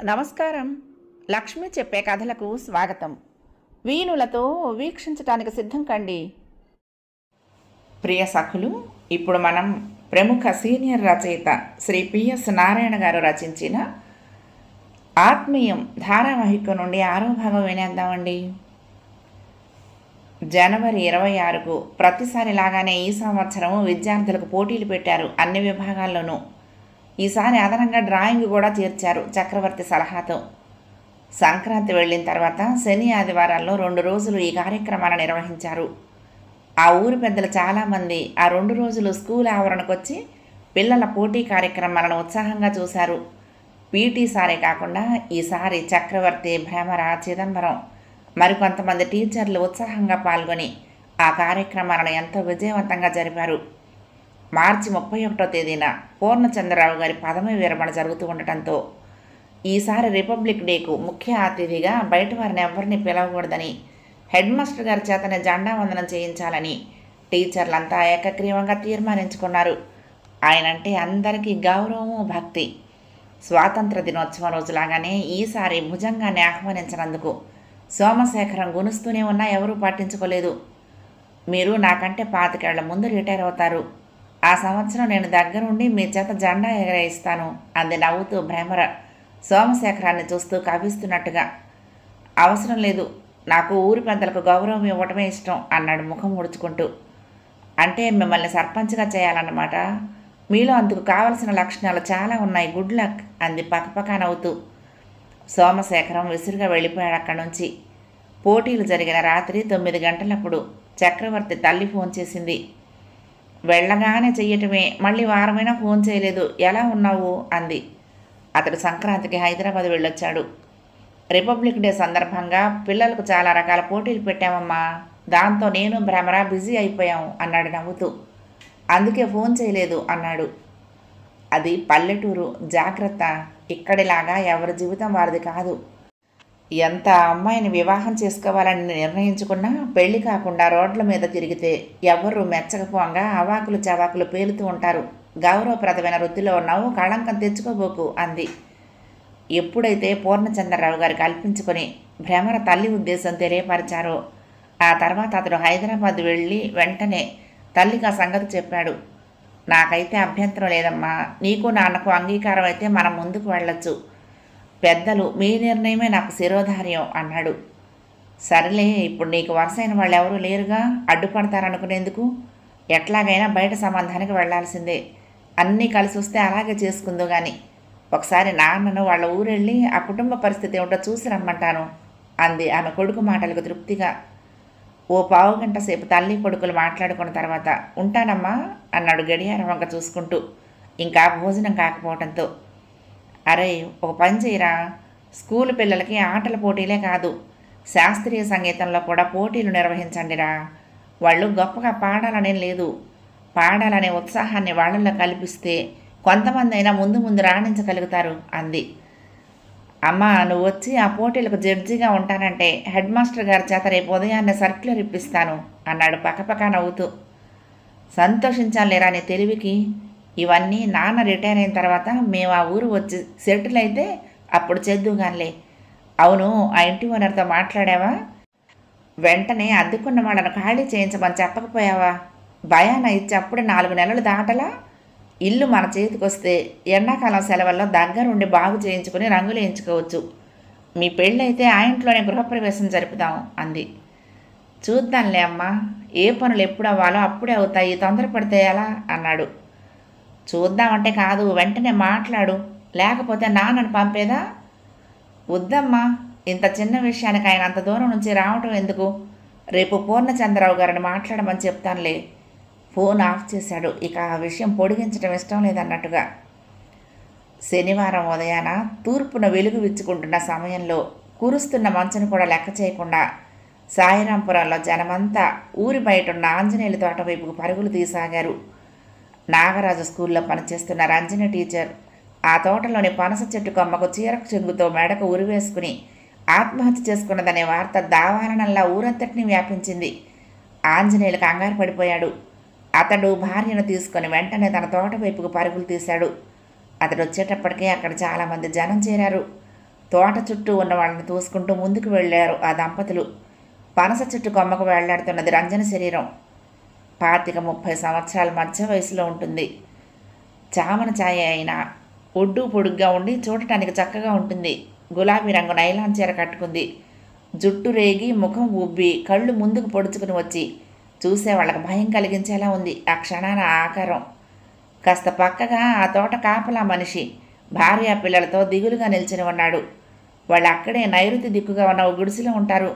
నమస్కారం. లక్ష్మి చెప్పే కథలకు స్వాగతం. వీణులతో వీక్షించటానికి సిద్ధం కండి. ప్రియ సఖులు, ఇప్పుడు మనం ప్రముఖ సీనియర్ రచయిత శ్రీ పిఎస్ నారాయణ గారు రచించిన ఆత్మీయం ధారావాహిక నుండి 6వ భాగం వినేద్దామండి. జనవరి 26కు ప్రతిసారి లాగానే ఈ సంవత్సరం విద్యార్థులకు పోటీలు పెట్టారు అన్ని విభాగాల్లోనూ. ఈసారి అదనంగా డ్రాయింగ్ కూడా చేర్చారు చక్రవర్తి సలహాతో. సంక్రాంతి వెళ్ళిన తర్వాత శని ఆదివారాల్లో 2 రోజులు ఈ కార్యక్రమాన్ని నిర్వహించారు. ఆ ఊరి పెద్దలు చాలామంది ఆ 2 రోజులు స్కూల్ ఆవరణకు వచ్చి పిల్లల పోటీ కార్యక్రమాలను ఉత్సాహంగా చూశారు. పీటీ సారే కాకుండా ఈసారి చక్రవర్తి, భ్రమర, చిదంబరం మరికొంతమంది టీచర్లు ఉత్సాహంగా పాల్గొని ఆ కార్యక్రమాలను ఎంతో విజయవంతంగా జరిపారు. మార్చి 31వ తేదీన పూర్ణచంద్రరావు గారి పదవి విరమణ జరుగుతూ ఉండటంతో ఈసారి రిపబ్లిక్ డేకు ముఖ్య అతిథిగా బయట వారిని ఎవరిని పిలవకూడదని హెడ్ మాస్టర్ గారి చేతనే జెండా వందనం చేయించాలని టీచర్లంతా ఏకగ్రీవంగా తీర్మానించుకున్నారు. ఆయనంటే అందరికీ గౌరవము, భక్తి. స్వాతంత్ర దినోత్సవం రోజులాగానే ఈసారి భుజంగాన్ని ఆహ్వానించినందుకు సోమశేఖరం గునుస్తూనే ఉన్నా ఎవరూ పట్టించుకోలేదు. మీరు నాకంటే 25 ఏళ్ల ముందు రిటైర్ అవుతారు. ఆ సంవత్సరం నేను దగ్గరుండి మీ చేత జెండా ఎగరేయిస్తాను అంది నవ్వుతూ భ్రమర సోమశేఖరాన్ని చూస్తూ కవిస్తున్నట్టుగా. అవసరం లేదు, నాకు ఊరి పెద్దలకు గౌరవం ఇవ్వటమే ఇష్టం అన్నాడు ముఖం ముడుచుకుంటూ. అంటే మిమ్మల్ని సర్పంచ్గా చేయాలన్నమాట. మీలో అందుకు కావలసిన లక్షణాలు చాలా ఉన్నాయి. గుడ్ లక్ అంది పక్కపక్క నవ్వుతూ. సోమశేఖరం విసురుగా వెళ్ళిపోయాడు అక్కడి నుంచి. పోటీలు జరిగిన రాత్రి 9 గంటలప్పుడు చక్రవర్తి తల్లి ఫోన్ చేసింది. వెళ్ళగానే చెయ్యటమే, మళ్ళీ వారమైనా ఫోన్ చేయలేదు. ఎలా ఉన్నావు అంది. అతడు సంక్రాంతికి హైదరాబాద్ వెళ్ళొచ్చాడు. రిపబ్లిక్ డే సందర్భంగా పిల్లలకు చాలా రకాల పోటీలు పెట్టామమ్మా. దాంతో నేను భ్రమర బిజీ అయిపోయాం అన్నాడు నవ్వుతూ. అందుకే ఫోన్ చేయలేదు అన్నాడు. అది పల్లెటూరు, జాగ్రత్త. ఇక్కడిలాగా ఎవరి జీవితం వారిది కాదు. ఎంత అమ్మాయిని వివాహం చేసుకోవాలని నిర్ణయించుకున్నా పెళ్లి కాకుండా రోడ్ల మీద తిరిగితే ఎవరు మెచ్చకపోగా అవాకులు చవాకులు పేలుతూ ఉంటారు. గౌరవప్రదమైన వృత్తిలో ఉన్నావు, కళంకం తెచ్చుకోబోకు అంది. ఎప్పుడైతే పూర్ణచంద్రరావు గారు కల్పించుకొని భ్రమర తల్లి ఉద్దేశం తెలియపరిచారో ఆ తర్వాత అతడు హైదరాబాద్ వెళ్ళి వెంటనే తల్లికి ఆ సంగతి చెప్పాడు. నాకైతే అభ్యంతరం లేదమ్మా. నీకు నాన్నకు అంగీకారం అయితే మనం ముందుకు వెళ్ళొచ్చు. పెద్దలు మీ నిర్ణయమే నాకు శిరోధార్యం అన్నాడు. సరేలే, ఇప్పుడు నీకు వరుసైన వాళ్ళు ఎవరూ లేరుగా, అడ్డుపడతారనుకునేందుకు. ఎట్లాగైనా బయట సంబంధానికి వెళ్లాల్సిందే. అన్నీ కలిసి వస్తే అలాగే చేసుకుందో కానీ ఒకసారి నాన్నను వాళ్ళ ఊరెళ్ళి ఆ కుటుంబ పరిస్థితి ఏమిటో చూసి రమ్మంటాను అంది ఆమె కొడుకు మాటలకు తృప్తిగా. ఓ 15 గంట సేపు తల్లి కొడుకులు మాట్లాడుకున్న తర్వాత ఉంటానమ్మా అన్నాడు గడియారం వంక చూసుకుంటూ, ఇంకా భోజనం కాకపోవడంతో. అరే, ఒక పని చేయరా, స్కూలు పిల్లలకి ఆటల పోటీలే కాదు, శాస్త్రీయ సంగీతంలో కూడా పోటీలు నిర్వహించండిరా. వాళ్ళు గొప్పగా పాడాలనేం లేదు. పాడాలనే ఉత్సాహాన్ని వాళ్ళల్లో కల్పిస్తే కొంతమంది అయినా ముందు ముందు రాణించగలుగుతారు అంది. అమ్మ, నువ్వు వచ్చి ఆ పోటీలకు జడ్జిగా ఉంటానంటే హెడ్ మాస్టర్ గారి చేత రేపు ఉదయాన్నే సర్క్యులర్ ఇప్పిస్తాను అన్నాడు పక్కపక్క నవ్వుతూ. సంతోషించాలేరా నీ తెలివికి. ఇవన్నీ నాన్న రిటైర్ అయిన తర్వాత మేము ఆ ఊరు వచ్చి సెటిల్ అయితే అప్పుడు చేద్దుగానిలే. అవును, ఆ ఇంటి ఓనర్తో మాట్లాడావా? వెంటనే అద్దెకున్న వాళ్ళను ఖాళీ చేయించమని చెప్పకపోయావా? భయాన ఇచ్చి అప్పుడే 4 నెలలు దాటలా. ఇల్లు మన చేతికొస్తే ఎండాకాలం సెలవుల్లో దగ్గరుండి బాగు చేయించుకుని రంగులు వేయించుకోవచ్చు. మీ పెళ్ళైతే ఆ ఇంట్లోనే గృహప్రవేశం జరుపుదాం అంది. చూద్దాంలే అమ్మా, ఏ పనులు ఎప్పుడు అవ్వాలో అప్పుడే అవుతాయి, తొందరపడితే ఎలా అన్నాడు. చూద్దామంటే కాదు, వెంటనే మాట్లాడు, లేకపోతే నాన్నను పంపేదా? వద్దమ్మా, ఇంత చిన్న విషయానికి ఆయన అంత దూరం నుంచి రావటం ఎందుకు? రేపు పూర్ణచంద్రరావు గారిని మాట్లాడమని చెప్తానులే. ఫోన్ ఆఫ్ చేశాడు. ఇక ఆ విషయం పొడిగించడం ఇష్టం లేదన్నట్టుగా. శనివారం ఉదయాన తూర్పున వెలుగు విచ్చుకుంటున్న సమయంలో కురుస్తున్న మంచును కూడా లెక్క చేయకుండా సాయిరాంపురంలో జనమంతా ఊరి బయట ఉన్న ఆంజనేయుల తోట వైపుకు పరుగులు తీసాగారు. నాగరాజు స్కూల్లో పనిచేస్తున్న రంజని టీచర్ ఆ తోటలోని పనస చెట్టు కొమ్మకు చీరకు చెంగుతో మెడకు ఉరివేసుకుని ఆత్మహత్య చేసుకున్నదనే వార్త దావారణంలా ఊరంతటినీ వ్యాపించింది. ఆంజనేయులు కంగారు పడిపోయాడు. అతడు భార్యను తీసుకొని వెంటనే తన తోట వైపుకు పరుగులు తీశాడు. అతడు వచ్చేటప్పటికే అక్కడ చాలామంది జనం చేరారు. తోట చుట్టూ ఉన్న వాళ్ళని తోసుకుంటూ ముందుకు వెళ్ళారు ఆ దంపతులు. పనస చెట్టు కొమ్మకు వెళ్లాడుతున్నది రంజన శరీరం. 25-30 సంవత్సరాల మధ్య వయసులో ఉంటుంది. చామన ఛాయ అయినా ఒడ్డు పొడుగ్గా ఉండి చూడటానికి చక్కగా ఉంటుంది. గులాబీ రంగు నైలాన్ చీర కట్టుకుంది. జుట్టు రేగి ముఖం ఉబ్బి కళ్ళు ముందుకు పొడుచుకుని వచ్చి చూసే వాళ్ళకి భయం కలిగించేలా ఉంది ఆ క్షణాన ఆకారం. కాస్త పక్కగా ఆ తోట కాపలా మనిషి భార్య పిల్లలతో దిగులుగా నిల్చుని ఉన్నాడు. వాళ్ళు అక్కడే నైరుతి దిక్కుగా ఉన్న ఓ గుడిసెలో ఉంటారు.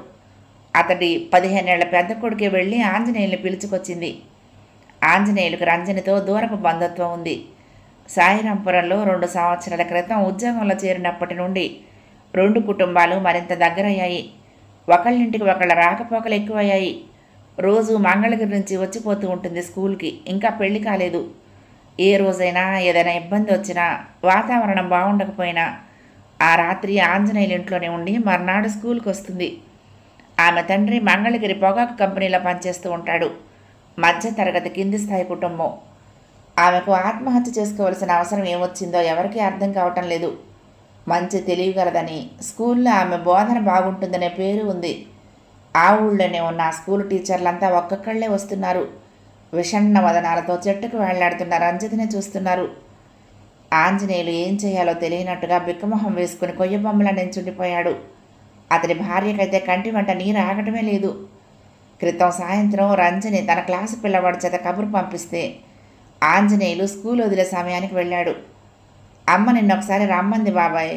అతడి 15 ఏళ్ల పెద్ద కొడుకే వెళ్ళి ఆంజనేయుల్ని పిలుచుకొచ్చింది. ఆంజనేయులకు రంజనితో దూరపు బంధుత్వం ఉంది. సాయిరాంపురంలో 2 సంవత్సరాల క్రితం ఉద్యోగంలో చేరినప్పటి నుండి 2 కుటుంబాలు మరింత దగ్గరయ్యాయి. ఒకళ్ళింటికి ఒకళ్ళ రాకపోకలు ఎక్కువయ్యాయి. రోజు మంగళగిరి నుంచి వచ్చిపోతూ ఉంటుంది స్కూల్కి. ఇంకా పెళ్లి కాలేదు. ఏ రోజైనా ఏదైనా ఇబ్బంది వచ్చినా, వాతావరణం బాగుండకపోయినా ఆ రాత్రి ఆంజనేయుల ఇంట్లోనే ఉండి మర్నాడు స్కూల్కి వస్తుంది. ఆమె తండ్రి మంగళగిరి పొగాకు కంపెనీలో పనిచేస్తూ ఉంటాడు. మధ్య తరగతి కింది స్థాయి కుటుంబం. ఆమెకు ఆత్మహత్య చేసుకోవాల్సిన అవసరం ఏమొచ్చిందో ఎవరికీ అర్థం కావటం లేదు. మంచి తెలియగలదని, స్కూల్లో ఆమె బోధన బాగుంటుందనే పేరు ఉంది. ఆ ఊళ్ళోనే ఉన్న ఆ స్కూల్ టీచర్లంతా ఒక్కొక్కళ్లే వస్తున్నారు. విషణ్ణ వదనాలతో చెట్టుకు వెళ్లాడుతున్న రంజితిని చూస్తున్నారు. ఆంజనేయులు ఏం చేయాలో తెలియనట్టుగా బిక్కమొహం వేసుకుని కొయ్యబొమ్మలా నించుండిపోయాడు. అతని భార్యకైతే కంటి వెంట నీరు ఆగటమే లేదు. క్రితం సాయంత్రం రంజని తన క్లాసు పిల్లవాడి చేత కబురు పంపిస్తే ఆంజనేయులు స్కూల్ వదిలే సమయానికి వెళ్ళాడు. అమ్మ నిన్నొకసారి రమ్మంది బాబాయ్.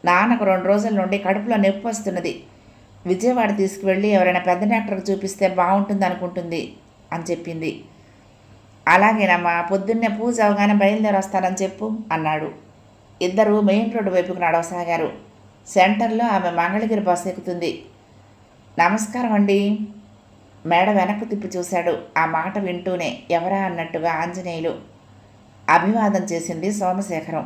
నాన్నకు 2 రోజుల నుండి కడుపులో నొప్పి వస్తున్నది. విజయవాడ తీసుకువెళ్ళి ఎవరైనా పెద్ద డాక్టర్కి చూపిస్తే బాగుంటుంది అనుకుంటుంది అని చెప్పింది. అలాగేనమ్మా, పొద్దున్నే పూజ అవగానే బయలుదేరి వస్తానని చెప్పు అన్నాడు. ఇద్దరు మెయిన్ రోడ్డు వైపుకు నడవసాగారు. సెంటర్లో ఆమె మంగళగిరి బస్సు ఎక్కుతుంది. నమస్కారం అండి. మేడ వెనక్కు తిప్పి చూశాడు. ఆ మాట వింటూనే ఎవరా అన్నట్టుగా ఆంజనేయులు. అభివాదం చేసింది సోమశేఖరం.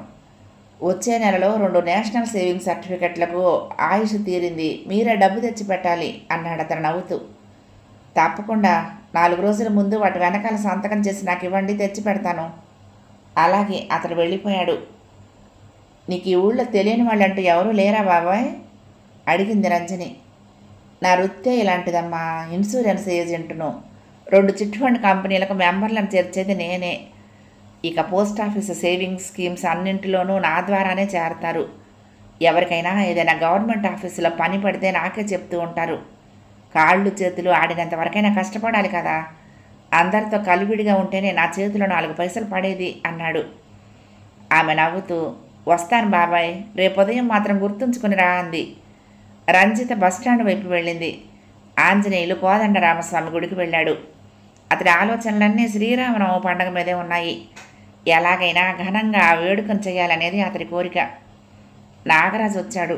వచ్చే నెలలో 2 నేషనల్ సేవింగ్ సర్టిఫికెట్లకు ఆయుష్ తీరింది. మీరే డబ్బు తెచ్చి పెట్టాలి అన్నాడు అతను నవ్వుతూ. తప్పకుండా 4 రోజుల ముందు వాటి వెనకాల సంతకం చేసి నాకు ఇవ్వండి, తెచ్చి పెడతాను. అలాగే అతడు వెళ్ళిపోయాడు. నీకు ఈ ఊళ్ళో తెలియని వాళ్ళంటూ ఎవరూ లేరా బాబాయ్ అడిగింది రంజని. నా వృత్తే ఇలాంటిదమ్మా. ఇన్సూరెన్స్ ఏజెంట్ను. 2 చిట్ ఫండ్ కంపెనీలకు మెంబర్లను చేర్చేది నేనే. ఇక పోస్ట్ ఆఫీస్ సేవింగ్స్ స్కీమ్స్ అన్నింటిలోనూ నా ద్వారానే చేరతారు. ఎవరికైనా ఏదైనా గవర్నమెంట్ ఆఫీసులో పని పడితే నాకే చెప్తూ ఉంటారు. కాళ్ళు చేతులు ఆడినంత వరకైనా కష్టపడాలి కదా. అందరితో కలివిడిగా ఉంటేనే నా చేతిలో 4 పైసలు పడేది అన్నాడు. ఆమె నవ్వుతూ, వస్తాను బాబాయ్, రేపు ఉదయం మాత్రం గుర్తుంచుకుని రా అంది. రంజిత బస్టాండ్ వైపు వెళ్ళింది. ఆంజనేయులు కోదండరామస్వామి గుడికి వెళ్ళాడు. అతడి ఆలోచనలన్నీ శ్రీరామనవమి పండుగ మీదే ఉన్నాయి. ఎలాగైనా ఘనంగా ఆ వేడుకను చేయాలనేది అతడి కోరిక. నాగరాజు వచ్చాడు.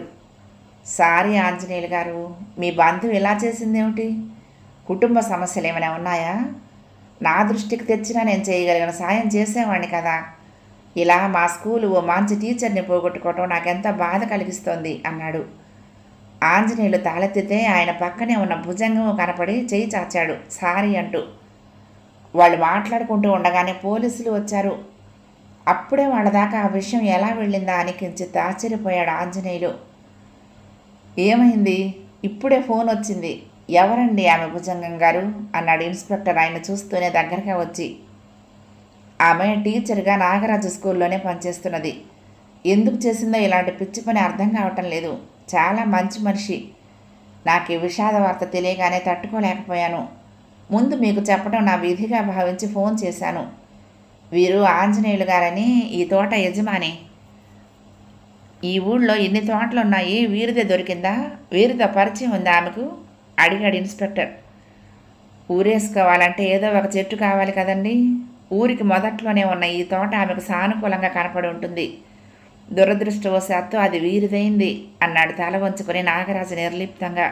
సారీ ఆంజనేయులు గారు, మీ బంధువు ఇలా చేసిందేమిటి? కుటుంబ సమస్యలు ఏమైనా ఉన్నాయా? నా దృష్టికి తెచ్చినా నేను చేయగలిగిన సాయం చేసేవాడిని కదా. ఇలా మా స్కూలు ఓ మంచి టీచర్ని పోగొట్టుకోవటం నాకెంత బాధ కలిగిస్తోంది అన్నాడు. ఆంజనేయులు తాళెత్తితే ఆయన పక్కనే ఉన్న భుజంగం కనపడి చేయి చాచాడు సారీ అంటూ. వాళ్ళు మాట్లాడుకుంటూ ఉండగానే పోలీసులు వచ్చారు. అప్పుడే వాళ్ళ దాకా ఆ విషయం ఎలా వెళ్ళిందా అని కించిత్ ఆశ్చర్యపోయాడు ఆంజనేయులు. ఏమైంది? ఇప్పుడే ఫోన్ వచ్చింది. ఎవరండి ఆమె భుజంగం గారు అన్నాడు ఇన్స్పెక్టర్ ఆయన చూస్తూనే దగ్గరగా వచ్చి. ఆమె టీచర్గా నాగరాజు స్కూల్లోనే పనిచేస్తున్నది. ఎందుకు చేసిందో ఇలాంటి పిచ్చి పని అర్థం కావటం లేదు. చాలా మంచి మనిషి. నాకు ఈ విషాద వార్త తెలియగానే తట్టుకోలేకపోయాను. ముందు మీకు చెప్పడం నా విధిగా భావించి ఫోన్ చేశాను. వీరు ఆంజనేయులు గారని ఈ తోట యజమాని. ఈ ఊళ్ళో ఇన్ని తోటలున్నాయి, వీరిదే దొరికిందా? వీరితో పరిచయం ఉందా ఆమెకు అడిగాడు ఇన్స్పెక్టర్. ఊరేసుకోవాలంటే ఏదో ఒక చెట్టు కావాలి కదండి. ఊరికి మొదట్లోనే ఉన్న ఈ తోట ఆమెకు సానుకూలంగా కనపడి ఉంటుంది. దురదృష్టవశాత్తు అది వీరిదైంది అన్నాడు తల వంచుకొని నాగరాజు నిర్లిప్తంగా.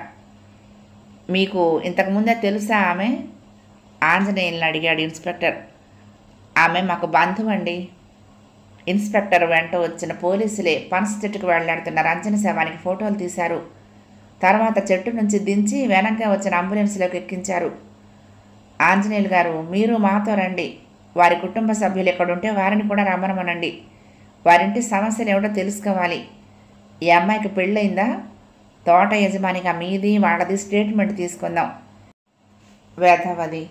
మీకు ఇంతకుముందే తెలుసా ఆమె? ఆంజనేయుల్ని అడిగాడు ఇన్స్పెక్టర్. ఆమె మాకు బంధువండి. ఇన్స్పెక్టర్ వెంట వచ్చిన పోలీసులే పనస చెట్టుకు వెళ్లాడుతున్న రంజన శవానికి ఫోటోలు తీశారు. తర్వాత చెట్టు నుంచి దించి వెనక్గా వచ్చిన అంబులెన్స్లోకి ఎక్కించారు. ఆంజనేయులు గారు, మీరు మాతో రండి. వారి కుటుంబ సభ్యులు ఎక్కడుంటే వారిని కూడా రమ్మనమనండి. వారింటి సమస్యలు ఏమిటో తెలుసుకోవాలి. ఈ అమ్మాయికి పెళ్ళయిందా? తోట యజమానిగా మీది వాళ్ళది స్టేట్మెంట్ తీసుకుందాం. వేధవది,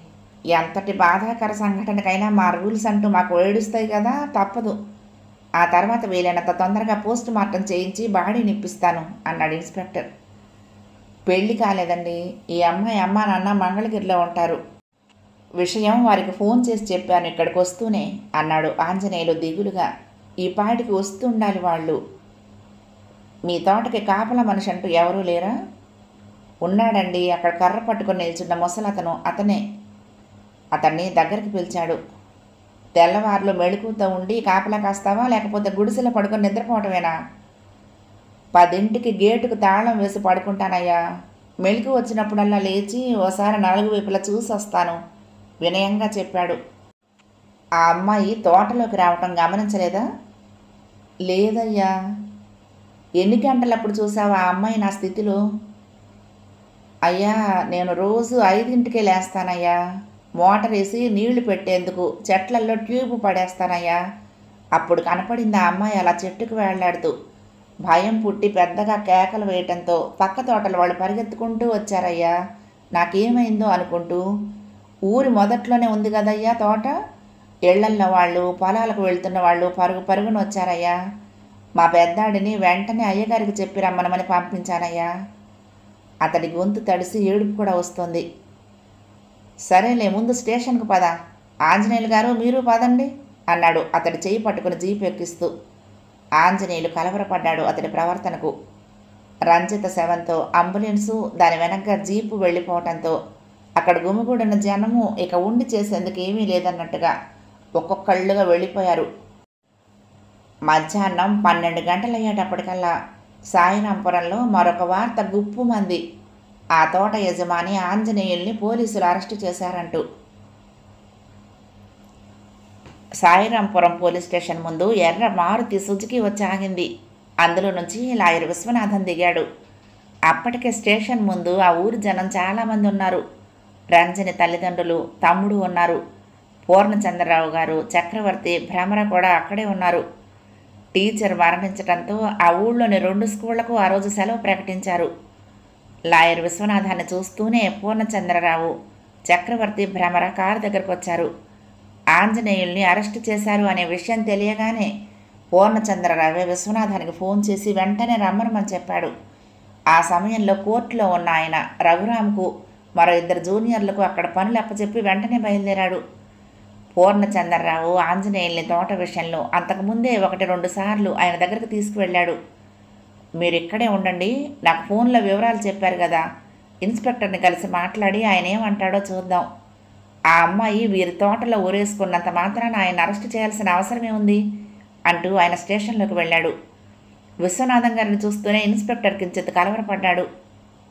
ఎంతటి బాధాకర సంఘటనకైనా మా రూల్స్ అంటూ మాకు ఏడుస్తాయి కదా, తప్పదు. ఆ తర్వాత వీలైనంత తొందరగా పోస్ట్ మార్టం చేయించి బాడీ నిప్పిస్తాను అన్నాడు ఇన్స్పెక్టర్. పెళ్లి కాలేదండి. ఈ అమ్మాయి అమ్మా నాన్న మంగళగిరిలో ఉంటారు. విషయం వారికి ఫోన్ చేసి చెప్పాను ఇక్కడికి వస్తూనే అన్నాడు ఆంజనేయులు దిగులుగా. ఈ పాటికి వస్తుండాలి వాళ్ళు. మీ తోటకి కాపలా మనిషి అంటూ ఎవరూ లేరా? ఉన్నాడండి, అక్కడ కర్ర పట్టుకొని నిల్చున్న ముసలతను అతనే. అతన్ని దగ్గరికి పిలిచాడు. తెల్లవారులు మెళుకుతో ఉండి కాపలా కాస్తావా, లేకపోతే గుడిసెలో పడుకొని నిద్రపోవటమేనా? 10ంటికి గేటుకు తాళం వేసి పడుకుంటానయ్యా. మెళుకు వచ్చినప్పుడల్లా లేచి ఓసారి 4 వైపులా చూసి వస్తాను వినయంగా చెప్పాడు. ఆ అమ్మాయి తోటలోకి రావటం గమనించలేదా? లేదయ్యా. ఎన్ని గంటలప్పుడు చూసావా ఆ అమ్మాయి నా స్థితిలో? అయ్యా, నేను రోజు 5ంటికే లేస్తానయ్యా. మోటార్ వేసి నీళ్లు పెట్టేందుకు చెట్లల్లో ట్యూబ్ పడేస్తానయ్యా. అప్పుడు కనపడింది ఆ అమ్మాయి అలా చెట్టుకు వేళ్లాడుతూ. భయం పుట్టి పెద్దగా కేకలు వేయటంతో పక్క తోటల వాళ్ళు పరిగెత్తుకుంటూ వచ్చారయ్యా. నాకేమైందో అనుకుంటూ. ఊరి మొదట్లోనే ఉంది కదయ్యా తోట. ఇళ్లల్లో వాళ్ళు, పొలాలకు వెళ్తున్న వాళ్ళు పరుగు పరుగున వచ్చారయ్యా. మా పెద్దాడిని వెంటనే అయ్యగారికి చెప్పి రమ్మనమని పంపించానయ్యా. అతడి గొంతు తడిసి ఏడుపు కూడా వస్తుంది. సరేలే, ముందు స్టేషన్కు పద. ఆంజనేయులు గారు మీరు పదండి అన్నాడు అతడి చేయి పట్టుకుని జీపు ఎక్కిస్తూ. ఆంజనేయులు కలవరపడ్డాడు అతడి ప్రవర్తనకు. రంజిత శవంతో అంబులెన్సు, దాని వెనక జీపు వెళ్ళిపోవటంతో అక్కడ గుమిగూడిన జనము ఇక ఉండి చేసేందుకు ఏమీ లేదన్నట్టుగా ఒక్కొక్కళ్ళుగా వెళ్ళిపోయారు. మధ్యాహ్నం 12 గంటలయ్యేటప్పటికల్లా సాయిరాంపురంలో మరొక వార్త గుప్పుమంది. ఆ తోట యజమాని ఆంజనేయుల్ని పోలీసులు అరెస్టు చేశారంటూ. సాయిరాంపురం పోలీస్ స్టేషన్ ముందు ఎర్ర మారుతి సుజుకి వచ్చి ఆగింది. అందులో నుంచి లాయర్ విశ్వనాథన్ దిగాడు. అప్పటికే స్టేషన్ ముందు ఆ ఊరి జనం చాలామంది ఉన్నారు. రంజని తల్లిదండ్రులు, తమ్ముడు ఉన్నారు. పూర్ణచంద్రరావు గారు, చక్రవర్తి, భ్రమర కూడా అక్కడే ఉన్నారు. టీచర్ మరణించడంతో ఆ ఊళ్ళోని 2 స్కూళ్లకు ఆ రోజు సెలవు ప్రకటించారు. లాయర్ విశ్వనాథాన్ని చూస్తూనే పూర్ణచంద్రరావు, చక్రవర్తి, భ్రమర కారు దగ్గరకు వచ్చారు. ఆంజనేయుల్ని అరెస్టు చేశారు అనే విషయం తెలియగానే పూర్ణచంద్రరావే విశ్వనాథానికి ఫోన్ చేసి వెంటనే రమ్మనమని చెప్పాడు. ఆ సమయంలో కోర్టులో ఉన్న ఆయన రఘురాంకు, మరో 2 జూనియర్లకు అక్కడ పనులు అప్పచెప్పి వెంటనే బయలుదేరాడు. పూర్ణచంద్రరావు ఆంజనేయుల్ని తోట విషయంలో అంతకుముందే 1-2 సార్లు ఆయన దగ్గరకు తీసుకువెళ్ళాడు. మీరు ఇక్కడే ఉండండి, నాకు ఫోన్లో వివరాలు చెప్పారు కదా, ఇన్స్పెక్టర్ని కలిసి మాట్లాడి ఆయన ఏమంటాడో చూద్దాం. ఆ అమ్మాయి వీరి తోటలో ఊరేసుకున్నంత మాత్రాన ఆయన అరెస్టు చేయాల్సిన అవసరమే ఉంది అంటూ ఆయన స్టేషన్లోకి వెళ్ళాడు. విశ్వనాథం గారిని చూస్తూనే ఇన్స్పెక్టర్ కించిత్ కలవరపడ్డాడు.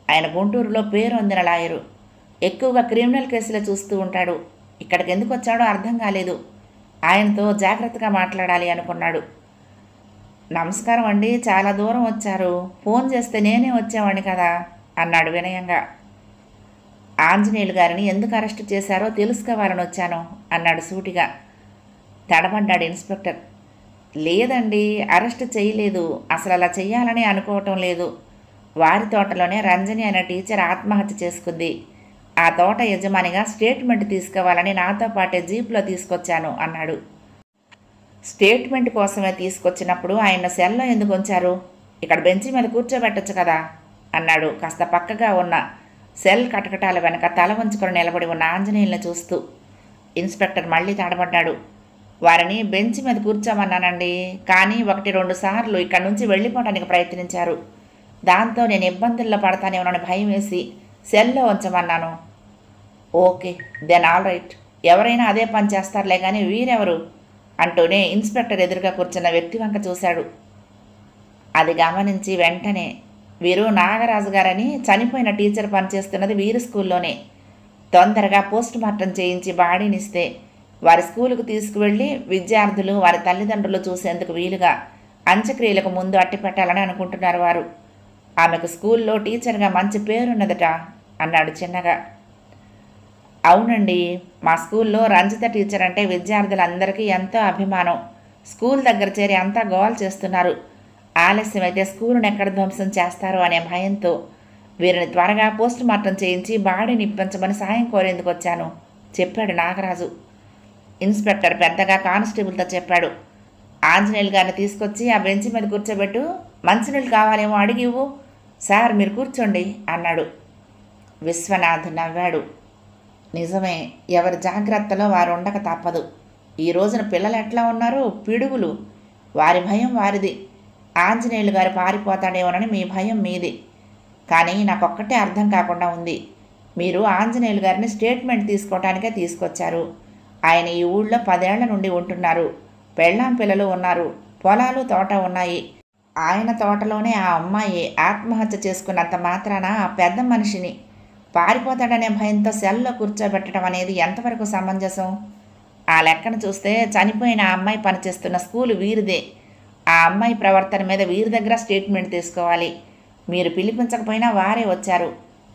ఆయన గుంటూరులో పేరు పొందిన లాయరు. ఎక్కువగా క్రిమినల్ కేసులు చూస్తూ ఉంటాడు. ఇక్కడికి ఎందుకు వచ్చాడో అర్థం కాలేదు. ఆయనతో జాగ్రత్తగా మాట్లాడాలి అనుకున్నాడు. నమస్కారం అండి, చాలా దూరం వచ్చారు. ఫోన్ చేస్తే నేనే వచ్చేవాడిని కదా అన్నాడు వినయంగా. ఆంజనేయులు గారిని ఎందుకు అరెస్టు చేశారో తెలుసుకోవాలని వచ్చాను అన్నాడు సూటిగా. తడబడ్డాడు ఇన్స్పెక్టర్. లేదండి, అరెస్టు చేయలేదు. అసలు అలా చెయ్యాలని అనుకోవటం లేదు. వారి తోటలోనే రంజని అనే టీచర్ ఆత్మహత్య చేసుకుంది. ఆ తోట యజమానిగా స్టేట్మెంట్ తీసుకోవాలని నాతో పాటే జీప్లో తీసుకొచ్చాను అన్నాడు. స్టేట్మెంట్ కోసమే తీసుకొచ్చినప్పుడు ఆయన సెల్లో ఎందుకు ఉంచారు? ఇక్కడ బెంచి మీద కూర్చోబెట్టచ్చు కదా అన్నాడు కాస్త పక్కగా ఉన్న సెల్ కటకటాల వెనక తల వంచుకొని నిలబడి ఉన్న ఆంజనేయుల్ని చూస్తూ. ఇన్స్పెక్టర్ మళ్ళీ తడబడ్డాడు. వారిని బెంచ్ మీద కూర్చోమన్నానండి, కానీ 1-2 సార్లు ఇక్కడి నుంచి వెళ్ళిపోవడానికి ప్రయత్నించారు. దాంతో నేను ఇబ్బందుల్లో పడతానేమోనని భయం వేసి సెల్లో ఉంచమన్నాను. Okay, then all right. ఎవరైనా అదే పని చేస్తారులే కానీ వీరెవరు అంటూనే ఇన్స్పెక్టర్ ఎదురుగా కూర్చున్న వ్యక్తి వంక చూశాడు. అది గమనించి వెంటనే, వీరు నాగరాజు గారని చనిపోయిన టీచర్ పనిచేస్తున్నది వీరి స్కూల్లోనే. తొందరగా పోస్ట్ మార్టం చేయించి బాడీనిస్తే వారి స్కూలుకు తీసుకువెళ్ళి విద్యార్థులు, వారి తల్లిదండ్రులు చూసేందుకు వీలుగా అంత్యక్రియలకు ముందు అట్టిపెట్టాలని అనుకుంటున్నారు వారు. ఆమెకు స్కూల్లో టీచర్గా మంచి పేరున్నదట అన్నాడు చిన్నగా. అవునండి, మా స్కూల్లో రంజిత టీచర్ అంటే విద్యార్థులందరికీ ఎంతో అభిమానం. స్కూల్ దగ్గర చేరి అంతా గోల్ చేస్తున్నారు. ఆలస్యమైతే స్కూలును ఎక్కడ ధ్వంసం చేస్తారో అనే భయంతో వీరిని త్వరగా పోస్ట్ మార్టం చేయించి బాడీని ఇప్పించమని సాయం కోరేందుకు వచ్చాను చెప్పాడు నాగరాజు. ఇన్స్పెక్టర్ పెద్దగా కానిస్టేబుల్తో చెప్పాడు. ఆంజనేయులు గారిని తీసుకొచ్చి ఆ బెంచ్ మీద కూర్చోబెట్టు, మంచినీళ్ళు కావాలేమో అడిగి ఇవ్వు. సార్ మీరు కూర్చోండి అన్నాడు. విశ్వనాథ్ నవ్వాడు. నిజమే, ఎవరి జాగ్రత్తలో వారు ఉండక తప్పదు. ఈ రోజున పిల్లలు ఎట్లా ఉన్నారు? పిడుగులు. వారి భయం వారిది. ఆంజనేయులు గారు పారిపోతాడేమోనని మీ భయం మీది. కానీ నాకొక్కటే అర్థం కాకుండా ఉంది. మీరు ఆంజనేయులు గారిని స్టేట్మెంట్ తీసుకోవటానికే తీసుకొచ్చారు. ఆయన ఈ ఊళ్ళో 10 ఏళ్ల నుండి ఉంటున్నారు. పెళ్ళాం పిల్లలు ఉన్నారు. పొలాలు తోట ఉన్నాయి. ఆయన తోటలోనే ఆ అమ్మాయి ఆత్మహత్య చేసుకున్నంత మాత్రాన ఆ పెద్ద మనిషిని పారిపోతాడనే భయంతో సెల్లో కూర్చోబెట్టడం అనేది ఎంతవరకు సమంజసం? ఆ లెక్కను చూస్తే చనిపోయిన ఆ అమ్మాయి పనిచేస్తున్న స్కూలు వీరిదే. ఆ అమ్మాయి ప్రవర్తన మీద వీరి దగ్గర స్టేట్మెంట్ తీసుకోవాలి. మీరు పిలిపించకపోయినా వారే వచ్చారు.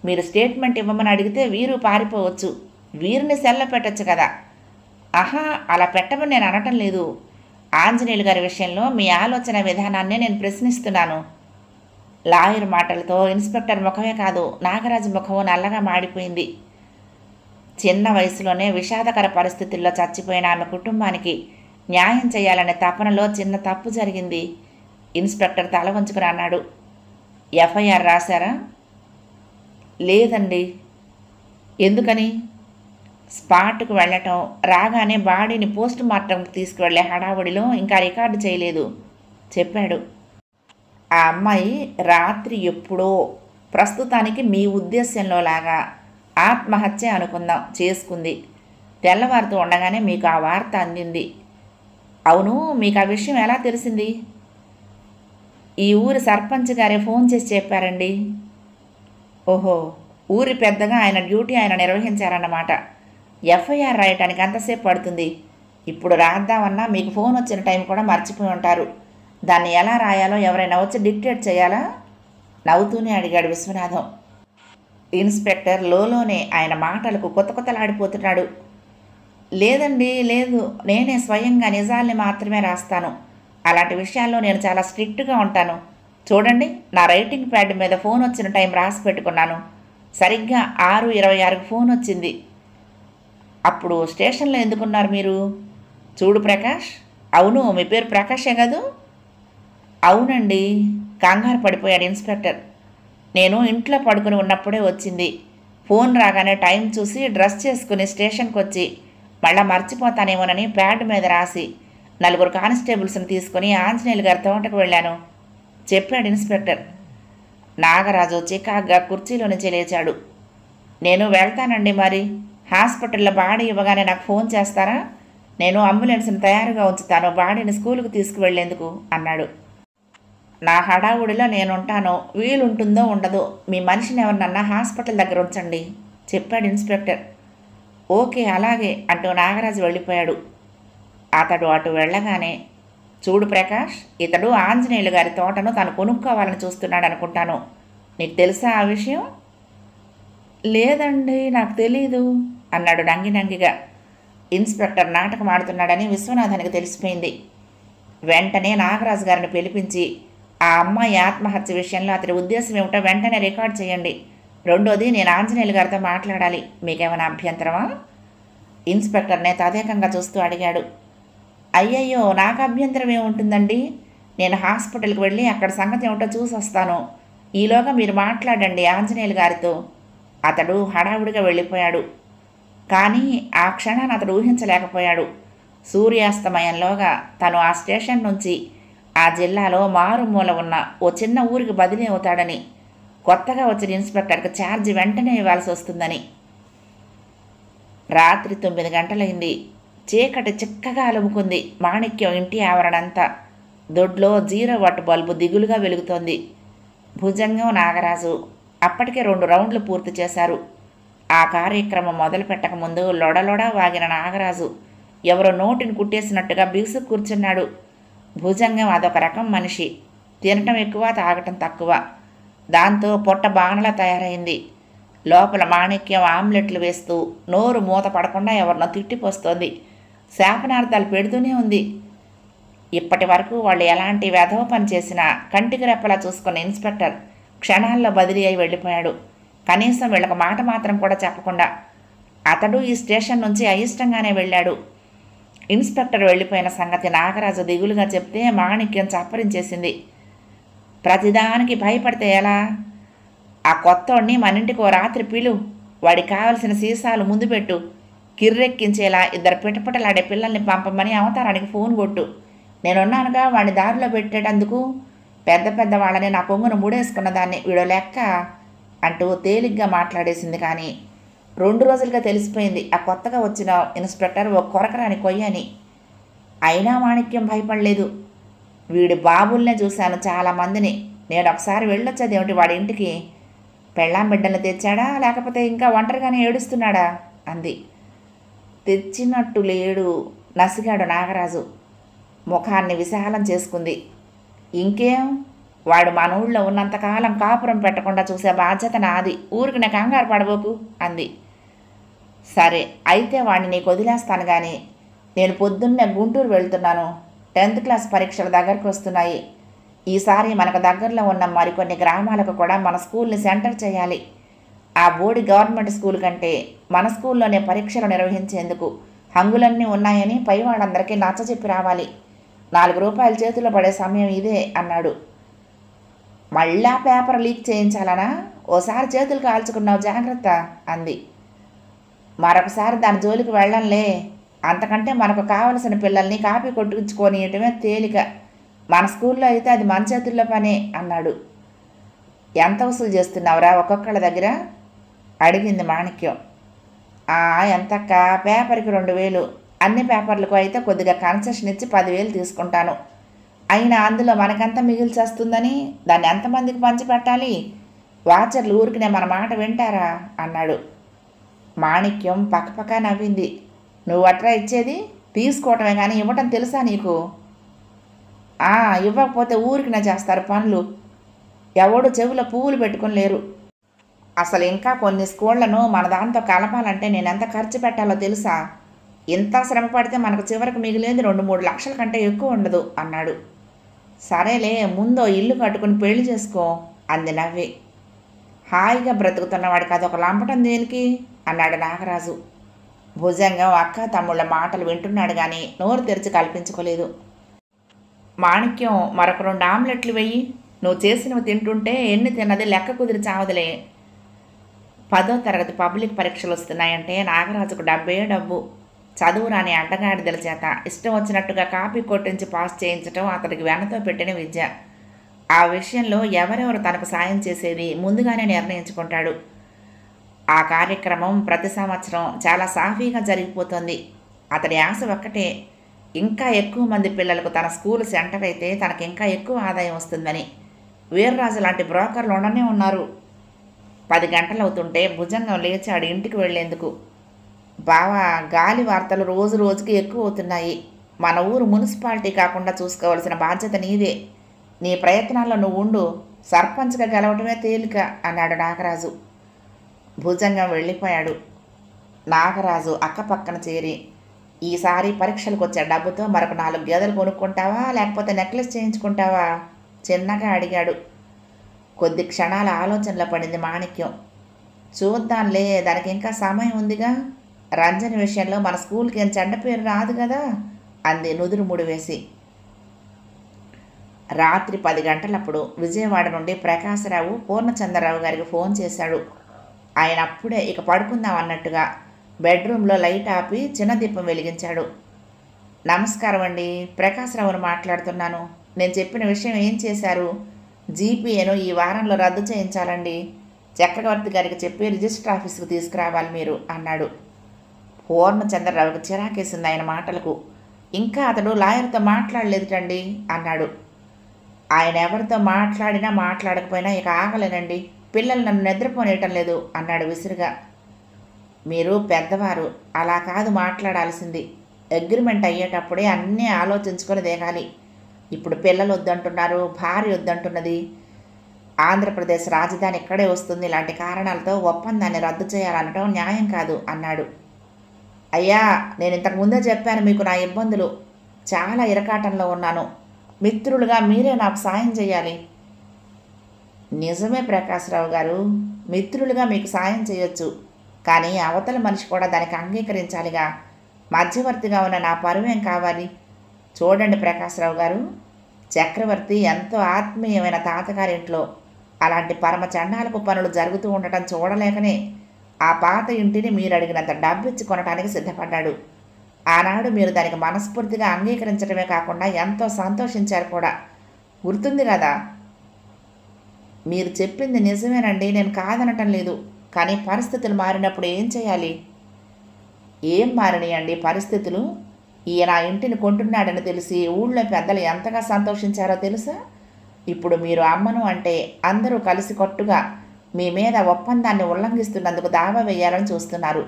మీరు స్టేట్మెంట్ ఇవ్వమని అడిగితే వీరు పారిపోవచ్చు. వీరిని సెల్లో పెట్టచ్చు కదా. ఆహా, అలా పెట్టమని నేను అనటం లేదు. ఆంజనేయులు గారి విషయంలో మీ ఆలోచన విధానాన్నే నేను ప్రశ్నిస్తున్నాను. లాయర్ మాటలతో ఇన్స్పెక్టర్ ముఖమే కాదు, నాగరాజు ముఖము నల్లగా మాడిపోయింది. చిన్న వయసులోనే విషాదకర పరిస్థితుల్లో చచ్చిపోయిన ఆమె కుటుంబానికి న్యాయం చేయాలనే తపనలో చిన్న తప్పు జరిగింది. ఇన్స్పెక్టర్ తల వంచుకుని అన్నాడు. ఎఫ్ఐఆర్ రాశారా? లేదండి. ఎందుకని? స్పాట్కు వెళ్ళటం, రాగానే బాడీని పోస్ట్ మార్టంకి తీసుకువెళ్ళే హడావుడిలో ఇంకా రికార్డు చేయలేదు చెప్పాడు. ఆ అమ్మాయి రాత్రి ఎప్పుడో, ప్రస్తుతానికి మీ ఉద్దేశంలో లాగా ఆత్మహత్య అనుకుందాం, చేసుకుంది. తెల్లవారుతూ ఉండగానే మీకు ఆ వార్త అందింది. అవును, మీకు ఆ విషయం ఎలా తెలిసింది? ఈ ఊరి సర్పంచ్ గారే ఫోన్ చేసి చెప్పారండి. ఓహో, ఊరి పెద్దగా ఆయన డ్యూటీ ఆయన నిర్వహించారన్నమాట. ఎఫ్ఐఆర్ రాయటానికి అంతసేపు పడుతుంది. ఇప్పుడు రాద్దామన్నా మీకు ఫోన్ వచ్చిన టైం కూడా మర్చిపోయి ఉంటారు. దాన్ని ఎలా రాయాలో ఎవరైనా వచ్చి డిక్టేట్ చేయాలా? నవ్వుతూనే అడిగాడు విశ్వనాథం. ఇన్స్పెక్టర్ లోలోనే ఆయన మాటలకు కొత్తలాడిపోతున్నాడు. లేదండి, లేదు, నేనే స్వయంగా నిజాల్ని మాత్రమే రాస్తాను. అలాంటి విషయాల్లో నేను చాలా స్ట్రిక్ట్గా ఉంటాను. చూడండి, నా రైటింగ్ ప్యాడ్ మీద ఫోన్ వచ్చిన టైం రాసి పెట్టుకున్నాను. సరిగ్గా 6:26కి ఫోన్ వచ్చింది. అప్పుడు స్టేషన్లో ఎందుకున్నారు మీరు? చూడు ప్రకాష్. అవును, మీ పేరు ప్రకాషే కదూ? అవునండి, కంగారు పడిపోయాడు ఇన్స్పెక్టర్. నేను ఇంట్లో పడుకుని ఉన్నప్పుడే వచ్చింది. ఫోన్ రాగానే టైం చూసి డ్రెస్ చేసుకుని స్టేషన్కి వచ్చి మళ్ళా మర్చిపోతానేమోనని ప్యాడ్ మీద రాసి 4 కానిస్టేబుల్స్ని తీసుకుని ఆంజనేయులు గారి తోటకు వెళ్ళాను చెప్పాడు ఇన్స్పెక్టర్. నాగరాజు చికాగ్గా కుర్చీలో నుంచి లేచాడు. నేను వెళ్తానండి. మరి హాస్పిటల్లో బాడీ ఇవ్వగానే నాకు ఫోన్ చేస్తారా? నేను అంబులెన్స్ని తయారుగా ఉంచుతాను బాడీని స్కూలుకు తీసుకువెళ్లేందుకు అన్నాడు. నా హడావుడిలో నేనుంటాను. వీలుంటుందో ఉండదో మీ మనిషిని ఎవరినన్నా హాస్పిటల్ దగ్గర ఉంచండి చెప్పాడు ఇన్స్పెక్టర్. ఓకే, అలాగే అంటూ నాగరాజు వెళ్ళిపోయాడు. అతడు అటు వెళ్ళగానే, చూడు ప్రకాష్, ఇతడు ఆంజనేయులు గారి తోటను తను కొనుక్కోవాలని చూస్తున్నాడు అనుకుంటాను. నీకు తెలుసా ఆ విషయం? లేదండి, నాకు తెలీదు అన్నాడు నంగిగా. ఇన్స్పెక్టర్ నాటకం ఆడుతున్నాడని విశ్వనాథానికి తెలిసిపోయింది. వెంటనే నాగరాజు గారిని పిలిపించి ఆ అమ్మాయి ఆత్మహత్య విషయంలో అతడి ఉద్దేశం ఏమిటో వెంటనే రికార్డ్ చేయండి. రెండోది, నేను ఆంజనేయులు గారితో మాట్లాడాలి. మీకేమైనా అభ్యంతరమా? ఇన్స్పెక్టర్నే తదేకంగా చూస్తూ అడిగాడు. అయ్యయ్యో, నాకు అభ్యంతరం ఏముంటుందండి? నేను హాస్పిటల్కి వెళ్ళి అక్కడ సంగతి ఏమిటో చూసి వస్తాను. ఈలోగా మీరు మాట్లాడండి ఆంజనేయులు గారితో. అతడు హడావుడిగా వెళ్ళిపోయాడు. కానీ ఆ క్షణాన్ని అతడు ఊహించలేకపోయాడు. సూర్యాస్తమయంలోగా తను ఆ స్టేషన్ నుంచి ఆ జిల్లాలో మారుమూల ఉన్న ఓ చిన్న ఊరికి బదిలీ అవుతాడని, కొత్తగా వచ్చిన ఇన్స్పెక్టర్కి ఛార్జీ వెంటనే ఇవ్వాల్సి వస్తుందని. రాత్రి 9 గంటలైంది. చీకటి చిక్కగా అలుముకుంది. మాణిక్యం ఇంటి ఆవరణంతా. దొడ్లో 0 వాట్ బల్బు దిగులుగా వెలుగుతోంది. భుజంగం నాగరాజు అప్పటికే 2 రౌండ్లు పూర్తి చేశారు. ఆ కార్యక్రమం మొదలు పెట్టకముందు లొడలొడా వాగిన నాగరాజు ఎవరో నోటిని కుట్టేసినట్టుగా బిగుసు కూర్చున్నాడు. భుజంగం అదొక రకం మనిషి. తినటం ఎక్కువ, తాగటం తక్కువ. దాంతో పొట్ట బాణలా తయారైంది. లోపల మాణిక్యం ఆమ్లెట్లు వేస్తూ నోరు మూత పడకుండా ఎవరినో తిట్టిపోస్తోంది. శాపనార్థాలు పెడుతూనే ఉంది. ఇప్పటి వరకు వాళ్ళు ఎలాంటి వెధవ పని చేసినా కంటికి రెప్పలా చూసుకున్న ఇన్స్పెక్టర్ క్షణాల్లో బదిలీ అయి వెళ్ళిపోయాడు. కనీసం వీళ్ళకి మాట మాత్రం కూడా చెప్పకుండా అతడు ఈ స్టేషన్ నుంచి అయిష్టంగానే వెళ్ళాడు. ఇన్స్పెక్టర్ వెళ్ళిపోయిన సంగతి నాగరాజు దిగులుగా చెప్తే మాణిక్యం చప్పరించేసింది. ప్రతిదానికి భయపడితే ఎలా? ఆ కొత్తోడిని మన ఇంటికి ఓ రాత్రి పిలు, వాడికి కావలసిన సీసాలు ముందు పెట్టు, కిర్రెక్కించేలా ఇద్దరు పిటపిటలాడే పిల్లల్ని పంపమని అవతారానికి ఫోన్ కొట్టు. నేనున్నానుగా వాడిని దారిలో పెట్టేటందుకు. పెద్ద పెద్ద వాళ్ళని నా కొంగును ముడేసుకున్న దాన్ని వీడో లెక్క అంటూ తేలిగ్గా మాట్లాడేసింది. కానీ 2 రోజులుగా తెలిసిపోయింది ఆ కొత్తగా వచ్చిన ఇన్స్పెక్టర్ ఓ కొరకరాని కొయ్యని. అయినా మాణిక్యం భయపడలేదు. వీడి బాబుల్నే చూశాను చాలామందిని. నేను ఒకసారి వెళ్ళొచ్చేదేమిటి వాడి ఇంటికి? పెళ్ళాం బిడ్డల్ని తెచ్చాడా, లేకపోతే ఇంకా ఒంటరిగానే ఏడుస్తున్నాడా అంది. తెచ్చినట్టు లేడు, నసిగాడు నాగరాజు. ముఖాన్ని విశాలం చేసుకుంది. ఇంకేం, వాడు మన ఊళ్ళో ఉన్నంతకాలం కాపురం పెట్టకుండా చూసే బాధ్యత నాది. ఊరికి నా కంగారు పడబోకు అంది. సరే అయితే వాడిని నీకు వదిలేస్తాను. కానీ నేను పొద్దున్నే గుంటూరు వెళ్తున్నాను. 10th క్లాస్ పరీక్షల దగ్గరకు వస్తున్నాయి. ఈసారి మనకు దగ్గరలో ఉన్న మరికొన్ని గ్రామాలకు కూడా మన స్కూల్ని సెంటర్ చేయాలి. ఆ బోడి గవర్నమెంట్ స్కూల్ కంటే మన స్కూల్లోనే పరీక్షలు నిర్వహించేందుకు హంగులన్నీ ఉన్నాయని పై వాళ్ళందరికీ నచ్చజెప్పి రావాలి. 4 రూపాయలు చేతిలో పడే సమయం ఇదే అన్నాడు. మళ్ళా పేపర్ లీక్ చేయించాలనా? ఓసారి చేతులు కాల్చుకున్నావు, జాగ్రత్త అంది. మరొకసారి దాని జోలికి వెళ్ళంలే. అంతకంటే మనకు కావలసిన పిల్లల్ని కాపీ కొట్టించుకొనియటమే తేలిక. మన స్కూల్లో అయితే అది మన చేతుల్లో పనే అన్నాడు. ఎంత వసూలు చేస్తున్నావురా ఒక్కొక్కళ్ళ దగ్గర అడిగింది మాణిక్యం. ఎంతక్క? పేపర్కి 2000. అన్ని పేపర్లకు అయితే కొద్దిగా కన్సెషన్ ఇచ్చి 10,000 తీసుకుంటాను. అయినా అందులో మనకెంత మిగిల్చేస్తుందని దాన్ని ఎంతమందికి పంచిపెట్టాలి? వాచర్లు ఊరికినే మన మాట వింటారా అన్నాడు. మాణిక్యం పక్కపక్క నవ్వింది. నువ్వు అట్రా ఇచ్చేది? తీసుకోవటమే కానీ ఇవ్వటం తెలుసా నీకు? ఇవ్వకపోతే ఊరికినే చేస్తారు పనులు. ఎవడు చెవులో పువ్వులు పెట్టుకుని లేరు. అసలు ఇంకా కొన్ని స్కూళ్లను మన దాంతో కలపాలంటే నేను ఎంత ఖర్చు పెట్టాలో తెలుసా? ఇంత శ్రమ పడితే మనకు చివరికి మిగిలేది 2-3 లక్షల కంటే ఎక్కువ ఉండదు అన్నాడు. సరేలే, ముందో ఇల్లు కట్టుకుని పెళ్లి చేసుకో అంది నవ్వి. హాయిగా బ్రతుకుతున్నవాడికి అదొక లంపటం దేనికి అన్నాడు నాగరాజు. భుజంగం అక్క తమ్ముళ్ళ మాటలు వింటున్నాడు కానీ నోరు తెరిచి కల్పించుకోలేదు. మాణిక్యం, మరొక 2 ఆమ్లెట్లు వెయ్యి. నువ్వు చేసినవి తింటుంటే ఎన్ని తిన్నది లెక్క కుదిరి చావదులే. 10వ తరగతి పబ్లిక్ పరీక్షలు వస్తున్నాయంటే నాగరాజుకు డబ్బే డబ్బు. చదువు రాని అడ్డగాడిదల చేత ఇష్టం వచ్చినట్టుగా కాపీ కొట్టించి పాస్ చేయించటం అతడికి వెనతో పెట్టిన విద్య. ఆ విషయంలో ఎవరెవరు తనకు సాయం చేసేది ముందుగానే నిర్ణయించుకుంటాడు. ఆ కార్యక్రమం ప్రతి సంవత్సరం చాలా సాఫీగా జరిగిపోతుంది. అతడి ఆశ ఒక్కటే, ఇంకా ఎక్కువ మంది పిల్లలకు తన స్కూల్ సెంటర్ అయితే తనకి ఇంకా ఎక్కువ ఆదాయం వస్తుందని. వీర్రాజు లాంటి బ్రోకర్లు ఉండనే ఉన్నారు. 10 గంటలవుతుంటే భుజంగం లేచాడు ఇంటికి వెళ్లేందుకు. బావా, గాలి వార్తలు రోజు రోజుకి ఎక్కువ అవుతున్నాయి. మన ఊరు మున్సిపాలిటీ కాకుండా చూసుకోవాల్సిన బాధ్యత నీదే. నీ ప్రయత్నాల్లో నువ్వు ఉండు. సర్పంచ్గా గెలవటమే తేలిక అన్నాడు నాగరాజు. భుజంగం వెళ్ళిపోయాడు. నాగరాజు అక్కపక్కన చేరి, ఈసారి పరీక్షలకు వచ్చే డబ్బుతో మరొక 4 గేదెలు కొనుక్కుంటావా, లేకపోతే నెక్లెస్ చేయించుకుంటావా చిన్నగా అడిగాడు. కొద్ది క్షణాల ఆలోచనలో పడింది మాణిక్యం. చూద్దాంలే, దానికి ఇంకా సమయం ఉందిగా. రంజని విషయంలో మన స్కూల్కి ఏం చెడ్డ పేరు రాదు కదా అంది నుదురు ముడివేసి. రాత్రి 10 గంటలప్పుడు విజయవాడ నుండి ప్రకాశరావు పూర్ణచంద్రరావు గారికి ఫోన్ చేశాడు. ఆయన అప్పుడే ఇక పడుకుందాం అన్నట్టుగా బెడ్రూమ్లో లైట్ ఆపి చిన్న దీపం వెలిగించాడు. నమస్కారం అండి, ప్రకాశరావును మాట్లాడుతున్నాను. నేను చెప్పిన విషయం ఏం చేశారు? జీపీఏను ఈ వారంలో రద్దు చేయించాలండి. చక్రవర్తి గారికి చెప్పి రిజిస్టర్ ఆఫీస్కు తీసుకురావాలి మీరు అన్నాడు. పూర్ణచంద్రరావుకి చిరాకేసింది ఆయన మాటలకు. ఇంకా అతడు లాయర్తో మాట్లాడలేదుటండి అన్నాడు. ఆయన ఎవరితో మాట్లాడినా మాట్లాడకపోయినా ఇక ఆగలేనండి. పిల్లలు నన్ను నిద్రపోనేయటం లేదు అన్నాడు విసురుగా. మీరు పెద్దవారు, అలా కాదు మాట్లాడాల్సింది. అగ్రిమెంట్ అయ్యేటప్పుడే అన్నీ ఆలోచించుకొని దిగాలి. ఇప్పుడు పిల్లలు వద్దంటున్నారు, భార్య వద్దంటున్నది. ఆంధ్రప్రదేశ్ రాజధాని ఇక్కడే వస్తుంది. ఇలాంటి కారణాలతో ఒప్పందాన్ని రద్దు చేయాలనటం న్యాయం కాదు అన్నాడు. అయ్యా, నేను ఇంతకు ముందే చెప్పాను మీకు నా ఇబ్బందులు. చాలా ఇరకాటంలో ఉన్నాను. మిత్రులుగా మీరే నాకు సాయం చేయాలి. నిజమే ప్రకాశ్రావు గారు, మిత్రులుగా మీకు సాయం చేయొచ్చు. కానీ అవతల మనిషి కూడా దానికి అంగీకరించాలిగా. మధ్యవర్తిగా ఉన్న నా పరువేం కావాలి? చూడండి ప్రకాశ్రావు గారు, చక్రవర్తి ఎంతో ఆత్మీయమైన తాతగారింట్లో అలాంటి పరమ చండాలపు పనులు జరుగుతూ ఉండటం చూడలేకనే ఆ పాత ఇంటిని మీరు అడిగినంత డబ్బిచ్చి కొనడానికి సిద్ధపడ్డాడు. ఆనాడు మీరు దానికి మనస్ఫూర్తిగా అంగీకరించడమే కాకుండా ఎంతో సంతోషించారు కూడా. గుర్తుంది కదా? మీరు చెప్పింది నిజమేనండి, నేను కాదనటం లేదు. కానీ పరిస్థితులు మారినప్పుడు ఏం చేయాలి? ఏం మారినాయండి పరిస్థితులు? ఈయన ఆ ఇంటిని కొంటున్నాడని తెలిసి ఊళ్ళో పెద్దలు ఎంతగా సంతోషించారో తెలుసా? ఇప్పుడు మీరు అమ్మను అంటే అందరూ కలిసి కట్టుగా మీ మీద ఒప్పందాన్ని ఉల్లంఘిస్తున్నందుకు దావా వేయాలని చూస్తున్నారు.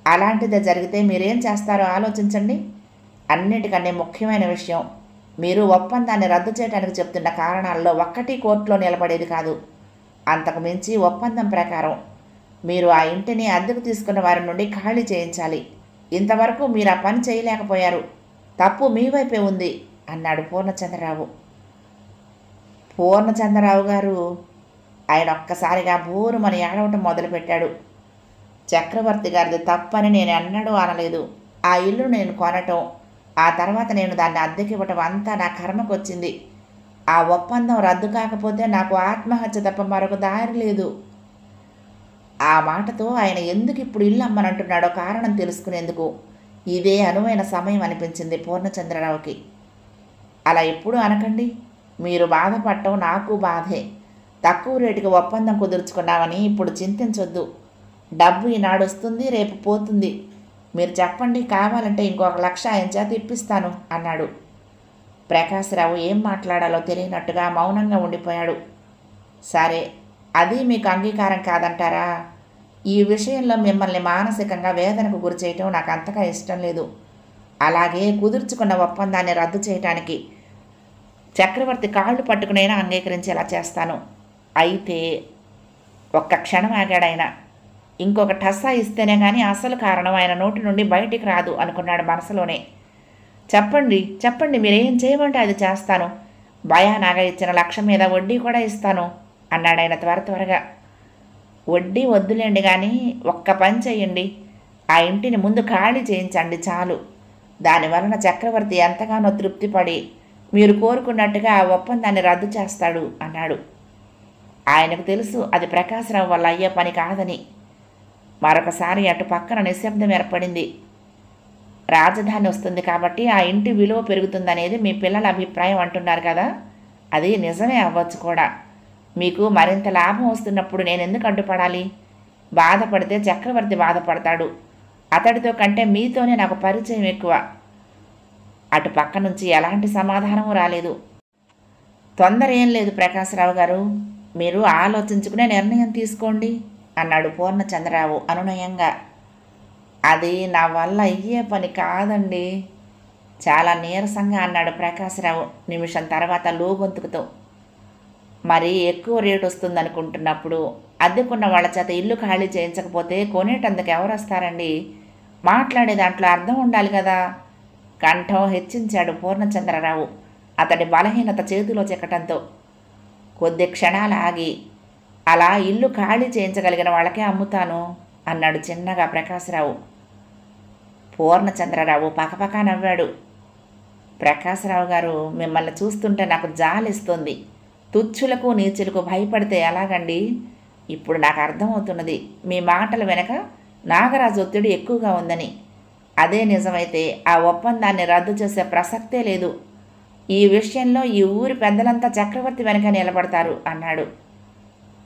అలాంటిదే జరిగితే మీరేం చేస్తారో ఆలోచించండి. అన్నిటికన్నా ముఖ్యమైన విషయం, మీరు ఒప్పందాన్ని రద్దు చేయడానికి చెప్తున్న కారణాల్లో ఒక్కటి కోర్టులో నిలబడేది కాదు. అంతకు మించి ఒప్పందం ప్రకారం మీరు ఆ ఇంటిని అద్దెకు తీసుకున్న వారి నుండి ఖాళీ చేయించాలి. ఇంతవరకు మీరు ఆ పని చేయలేకపోయారు. తప్పు మీ వైపే ఉంది అన్నాడు పూర్ణచంద్రరావు. పూర్ణచంద్రరావు గారు, ఆయన ఒక్కసారిగా బోరుమని ఏడవటం మొదలుపెట్టాడు. చక్రవర్తి గారిది తప్పని నేను ఎన్నడూ అనలేదు. ఆ ఇల్లు నేను కొనటం, ఆ తర్వాత నేను దాన్ని అద్దెకివ్వటం అంతా నా కర్మకొచ్చింది. ఆ ఒప్పందం రద్దు కాకపోతే నాకు ఆత్మహత్య తప్ప మరొక దారి లేదు. ఆ మాటతో ఆయన ఎందుకు ఇప్పుడు ఇల్లు అమ్మనంటున్నాడో కారణం తెలుసుకునేందుకు ఇదే అనువైన సమయం అనిపించింది పూర్ణచంద్రరావుకి. అలా ఎప్పుడూ అనకండి. మీరు బాధపడటం నాకు బాధే. తక్కువ రేటుకి ఒప్పందం కుదుర్చుకున్నామని ఇప్పుడు చింతించొద్దు. డబ్బు ఈనాడు వస్తుంది, రేపు పోతుంది. మీరు చెప్పండి, కావాలంటే ఇంకొక 1,00,000 ఆయన చేత ఇప్పిస్తాను అన్నాడు. ప్రకాశ్రావు ఏం మాట్లాడాలో తెలియనట్టుగా మౌనంగా ఉండిపోయాడు. సరే, అది మీకు అంగీకారం కాదంటారా? ఈ విషయంలో మిమ్మల్ని మానసికంగా వేదనకు గురి చేయటం నాకు అంతగా ఇష్టం లేదు. అలాగే కుదుర్చుకున్న ఒప్పందాన్ని రద్దు చేయటానికి చక్రవర్తి కాళ్ళు పట్టుకునైనా అంగీకరించేలా చేస్తాను. అయితే ఒక్క క్షణం ఆగాడాయన. ఇంకొక టస్సా ఇస్తేనే కానీ అసలు కారణం ఆయన నోటి నుండి బయటికి రాదు అనుకున్నాడు మనసులోనే. చెప్పండి చెప్పండి, మీరేం చేయమంటే అది చేస్తాను. భయానాగా ఇచ్చిన 1,00,000 మీద వడ్డీ కూడా ఇస్తాను అన్నాడు ఆయన త్వరగా. వడ్డీ వద్దులేండి, కానీ ఒక్క పని చెయ్యండి. ఆ ఇంటిని ముందు ఖాళీ చేయించండి చాలు. దానివలన చక్రవర్తి ఎంతగానో తృప్తిపడి మీరు కోరుకున్నట్టుగా ఆ ఒప్పందాన్ని రద్దు చేస్తాడు అన్నాడు. ఆయనకు తెలుసు అది ప్రకాశ్రావు వల్ల అయ్యే పని కాదని. మరొకసారి అటు పక్కన నిశ్శబ్దం ఏర్పడింది. రాజధాని వస్తుంది కాబట్టి ఆ ఇంటి విలువ పెరుగుతుందనేది మీ పిల్లల అభిప్రాయం అంటున్నారు కదా, అది నిజమే అవ్వచ్చు కూడా. మీకు మరింత లాభం వస్తున్నప్పుడు నేను ఎందుకు అడ్డుపడాలి? బాధపడితే చక్రవర్తి బాధపడతాడు. అతడితో కంటే మీతోనే నాకు పరిచయం ఎక్కువ. అటు పక్క నుంచి ఎలాంటి సమాధానము రాలేదు. తొందర ఏం లేదు ప్రకాశ్రావు గారు, మీరు ఆలోచించుకునే నిర్ణయం తీసుకోండి అన్నాడు పూర్ణచంద్రరావు అనునయంగా. అది నా వల్ల అయ్యే పని కాదండి, చాలా నీరసంగా అన్నాడు ప్రకాశ్రావు నిమిషం తర్వాత లోగొంతుకుతో. మరి ఎక్కువ రేటు వస్తుందనుకుంటున్నప్పుడు అద్దెకున్న వాళ్ళ చేత ఇల్లు ఖాళీ చేయించకపోతే కొనేటందుకు ఎవరు వస్తారండి? మాట్లాడే దాంట్లో అర్థం ఉండాలి కదా, కంఠం హెచ్చించాడు పూర్ణచంద్రరావు అతడి బలహీనత చేతిలో చెక్కటంతో. కొద్ది క్షణాలు ఆగి, అలా ఇల్లు ఖాళీ చేయించగలిగిన వాళ్ళకే అమ్ముతాను అన్నాడు చిన్నగా ప్రకాశ్రావు. పూర్ణచంద్రరావు పకపకా నవ్వాడు. ప్రకాశ్రావు గారు, మిమ్మల్ని చూస్తుంటే నాకు జాలిస్తుంది. తుచ్చులకు నీచులకు భయపడితే ఎలాగండి? ఇప్పుడు నాకు అర్థమవుతున్నది, మీ మాటల వెనక నాగరాజు ఒత్తిడి ఎక్కువగా ఉందని. అదే నిజమైతే ఆ ఒప్పందాన్ని రద్దు చేసే ప్రసక్తే లేదు. ఈ విషయంలో ఈ ఊరి పెద్దలంతా చక్రవర్తి వెనక నిలబడతారు అన్నాడు.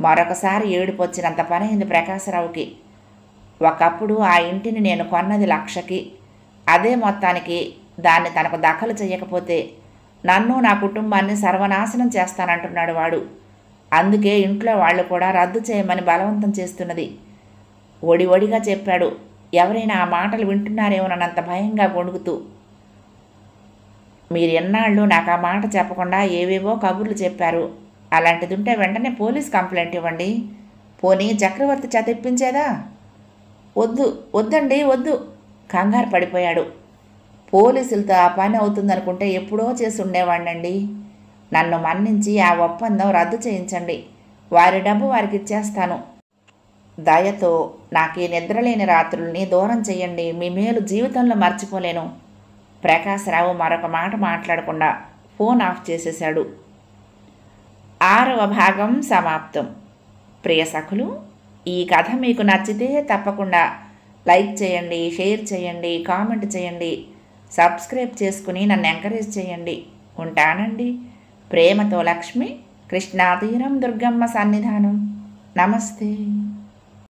మరొకసారి ఏడుపొచ్చినంత పనైంది ప్రకాశ్రావుకి. ఒకప్పుడు ఆ ఇంటిని నేను కొన్నది 1,00,000కి. అదే మొత్తానికి దాన్ని తనకు దఖలు చేయకపోతే నన్ను నా కుటుంబాన్ని సర్వనాశనం చేస్తానంటున్నాడు వాడు. అందుకే ఇంట్లో వాళ్ళు కూడా రద్దు చేయమని బలవంతం చేస్తున్నది. ఒడిగా చెప్పాడు. ఎవరైనా ఆ మాటలు వింటున్నారేమోనన్నంత భయంగా గొణుగుతూ. మీరు ఎన్నాళ్ళు నాకు ఆ మాట చెప్పకుండా ఏవేవో కబుర్లు చెప్పారు. అలాంటిదుంటే వెంటనే పోలీస్ కంప్లైంట్ ఇవ్వండి. పోనీ చక్రవర్తి చేత ఇప్పించేదా? వద్దండి వద్దు, కంగారు పడిపోయాడు. పోలీసులతో ఆ పని అవుతుందనుకుంటే ఎప్పుడో చేసి ఉండేవాడినండి. నన్ను మన్నించి ఆ ఒప్పందం రద్దు చేయించండి. వారి డబ్బు వారికి ఇచ్చేస్తాను. దయతో నాకు ఈ నిద్రలేని రాత్రుల్ని దూరం చెయ్యండి. మీ మేలు జీవితంలో మర్చిపోలేను. ప్రకాశరావు మరొక మాట మాట్లాడకుండా ఫోన్ ఆఫ్ చేసేశాడు. 6వ భాగం సమాప్తం. ప్రియ సఖులు, ఈ కథ మీకు నచ్చితే తప్పకుండా లైక్ చేయండి, షేర్ చేయండి, కామెంట్ చేయండి, సబ్స్క్రైబ్ చేసుకుని నన్ను ఎంకరేజ్ చేయండి. ఉంటానండి. ప్రేమతో లక్ష్మి, కృష్ణాతీరం దుర్గమ్మ సన్నిధానం. నమస్తే.